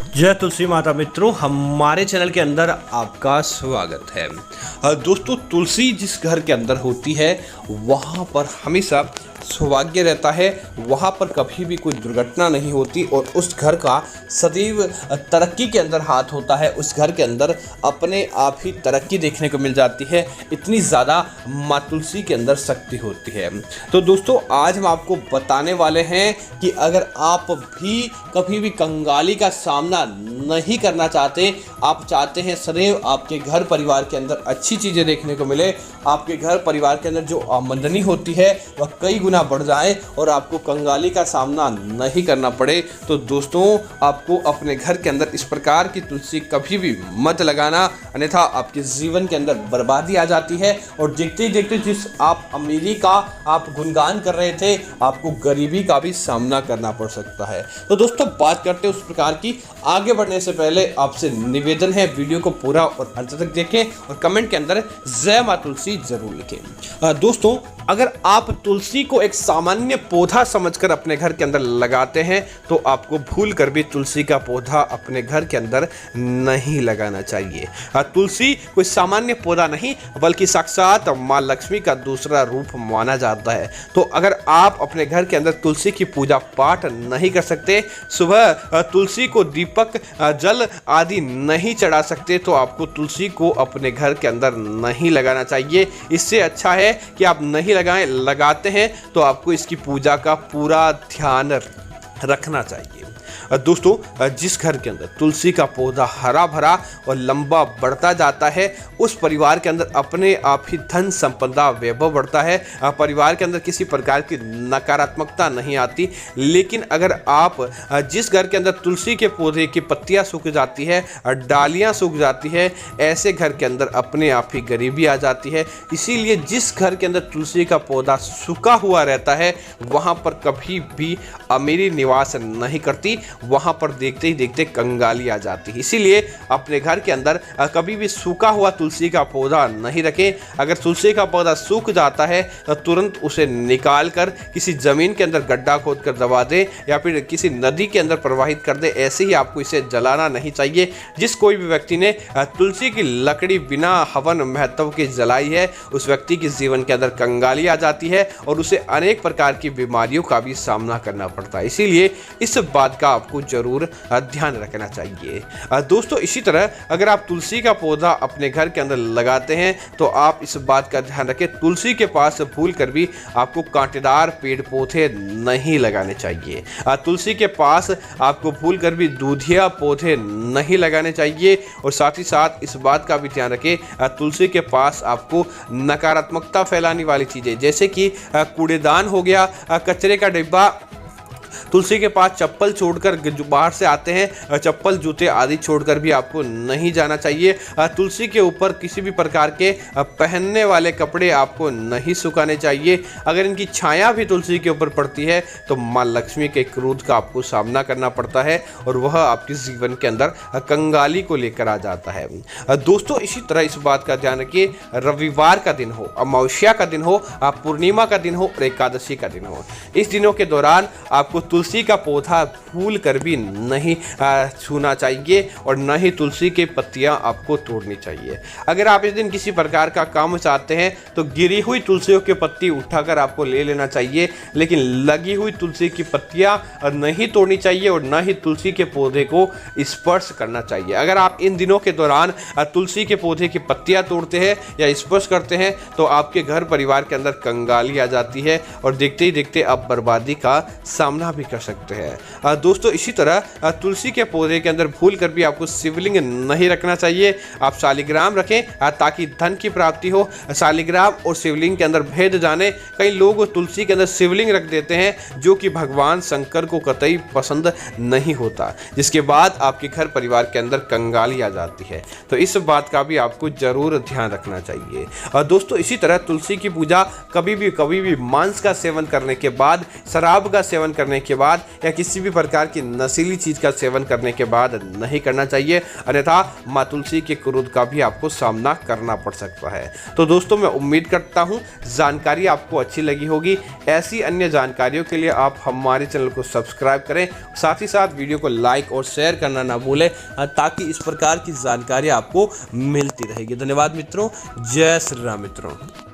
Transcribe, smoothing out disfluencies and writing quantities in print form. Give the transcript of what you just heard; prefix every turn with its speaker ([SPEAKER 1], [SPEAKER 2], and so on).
[SPEAKER 1] जय तुलसी माता मित्रों, हमारे चैनल के अंदर आपका स्वागत है। दोस्तों, तुलसी जिस घर के अंदर होती है वहाँ पर हमेशा सौभाग्य रहता है, वहाँ पर कभी भी कोई दुर्घटना नहीं होती और उस घर का सदैव तरक्की के अंदर हाथ होता है। उस घर के अंदर अपने आप ही तरक्की देखने को मिल जाती है। इतनी ज़्यादा माँ तुलसी के अंदर शक्ति होती है। तो दोस्तों, आज हम आपको बताने वाले हैं कि अगर आप भी कभी भी कंगाली का सामना नहीं करना चाहते, आप चाहते हैं सदैव आपके घर परिवार के अंदर अच्छी चीज़ें देखने को मिले, आपके घर परिवार के अंदर जो आमदनी होती है वह कई गुना बढ़ जाए और आपको कंगाली का सामना नहीं करना पड़े, तो दोस्तों आपको अपने घर के अंदर इस प्रकार की तुलसी कभी भी मत लगाना, अन्यथा आपके जीवन के अंदर बर्बादी आ जाती है। और देखते ही देखते जिस आप अमीरी का आप गुणगान कर रहे थे, आपको गरीबी का भी सामना करना पड़ सकता है। तो दोस्तों, बात करते हैं उस प्रकार की। आगे बढ़ने से पहले आपसे निवेदन है, वीडियो को पूरा और अंत तक देखें और कमेंट के अंदर जय मां तुलसी जरूर लिखें। दोस्तों, अगर आप तुलसी को एक सामान्य पौधा समझकर अपने घर के अंदर लगाते हैं तो आपको भूल कर भी तुलसी का पौधा अपने घर के अंदर नहीं लगाना चाहिए। तुलसी कोई सामान्य पौधा नहीं बल्कि साक्षात माँ लक्ष्मी का दूसरा रूप माना जाता है। तो अगर आप अपने घर के अंदर तुलसी की पूजा पाठ नहीं कर सकते, सुबह तुलसी को दीपक जल आदि नहीं चढ़ा सकते, तो आपको तुलसी को अपने घर के अंदर नहीं लगाना चाहिए। इससे अच्छा है कि आप नहीं लगाएं, लगाते हैं तो आपको इसकी पूजा का पूरा ध्यान रखना चाहिए। दोस्तों, जिस घर के अंदर तुलसी का पौधा हरा भरा और लंबा बढ़ता जाता है, उस परिवार के अंदर अपने आप ही धन संपदा वैभव बढ़ता है। परिवार के अंदर किसी प्रकार की नकारात्मकता नहीं आती। लेकिन अगर आप जिस घर के अंदर तुलसी के पौधे की पत्तियां सूख जाती है, डालियां सूख जाती है, ऐसे घर के अंदर अपने आप ही गरीबी आ जाती है। इसीलिए जिस घर के अंदर तुलसी का पौधा सूखा हुआ रहता है वहाँ पर कभी भी अमीरी निवास नहीं करती, वहां पर देखते ही देखते कंगाली आ जाती है। इसीलिए अपने घर के अंदर कभी भी सूखा हुआ तुलसी का पौधा नहीं रखें। अगर तुलसी का पौधा सूख जाता है तो तुरंत उसे निकाल कर किसी जमीन के अंदर गड्ढा खोद कर दबा दें या फिर किसी नदी के अंदर प्रवाहित कर दें। ऐसे ही आपको इसे जलाना नहीं चाहिए। जिस कोई भी व्यक्ति ने तुलसी की लकड़ी बिना हवन महत्व की जलाई है, उस व्यक्ति के जीवन के अंदर कंगाली आ जाती है और उसे अनेक प्रकार की बीमारियों का भी सामना करना पड़ता है। इसीलिए इस बात का आपको जरूर ध्यान रखना चाहिए। दोस्तों, इसी तरह अगर आप तुलसी का पौधा अपने घर के अंदर लगाते हैं तो आप इस बात का ध्यान रखें, तुलसी के पास भूल कर भी आपको कांटेदार पेड़ पौधे नहीं लगाने चाहिए। तुलसी के पास आपको भूल कर भी दूधिया पौधे नहीं लगाने चाहिए। और साथ ही साथ इस बात का भी ध्यान रखें, तुलसी के पास आपको नकारात्मकता फैलाने वाली चीजें जैसे कि कूड़ेदान हो गया, कचरे का डिब्बा, तुलसी के पास चप्पल छोड़कर जो बाहर से आते हैं, चप्पल जूते आदि छोड़कर भी आपको नहीं जाना चाहिए। तुलसी के ऊपर किसी भी प्रकार के पहनने वाले कपड़े आपको नहीं सुखाने चाहिए। अगर इनकी छाया भी तुलसी के ऊपर पड़ती है तो माँ लक्ष्मी के क्रोध का आपको सामना करना पड़ता है और वह आपके जीवन के अंदर कंगाली को लेकर आ जाता है। दोस्तों, इसी तरह इस बात का ध्यान रखिए, रविवार का दिन हो, अमावस्या का दिन हो, पूर्णिमा का दिन हो और एकादशी का दिन हो, इस दिनों के दौरान आपको तुलसी का पौधा भूल कर भी नहीं छूना चाहिए और न ही तुलसी की पत्तियां आपको तोड़नी चाहिए। अगर आप इस दिन किसी प्रकार का काम चाहते हैं तो गिरी हुई तुलसियों की पत्ती उठाकर आपको ले लेना चाहिए, लेकिन लगी हुई तुलसी की पत्तियां नहीं तोड़नी चाहिए और न ही तुलसी के पौधे को स्पर्श करना चाहिए। अगर आप इन दिनों के दौरान तुलसी के पौधे की पत्तियां तोड़ते हैं या स्पर्श करते हैं तो आपके घर परिवार के अंदर कंगाली आ जाती है और देखते ही देखते आप बर्बादी का सामना भी कर सकते हैं। दोस्तों, इसी तरह तुलसी के पौधे के अंदर भूल कर भी आपको शिवलिंग नहीं रखना चाहिए। आप शालिग्राम रखें ताकि धन की प्राप्ति हो। शालिग्राम और शिवलिंग के अंदर भेद जाने, कई लोग तुलसी के अंदर शिवलिंग रख देते हैं जो कि भगवान शंकर को कतई पसंद नहीं होता, जिसके बाद आपके घर परिवार के अंदर कंगाली आ जाती है। तो इस बात का भी आपको जरूर ध्यान रखना चाहिए। दोस्तों, इसी तरह तुलसी की पूजा कभी भी मांस का सेवन करने के बाद, शराब का सेवन करने के बाद या किसी भी प्रकार की नशीली चीज़ का सेवन करने के बाद नहीं करना चाहिए, अन्यथा माँ तुलसी के क्रोध का भी आपको सामना करना पड़ सकता है। तो दोस्तों मैं उम्मीद करता हूँ जानकारी आपको अच्छी लगी होगी। ऐसी अन्य जानकारियों के लिए आप हमारे चैनल को सब्सक्राइब करें, साथ ही साथ वीडियो को लाइक और शेयर करना ना भूलें, ताकि इस प्रकार की जानकारी आपको मिलती रहेगी। धन्यवाद मित्रों। जय श्री राम मित्रों।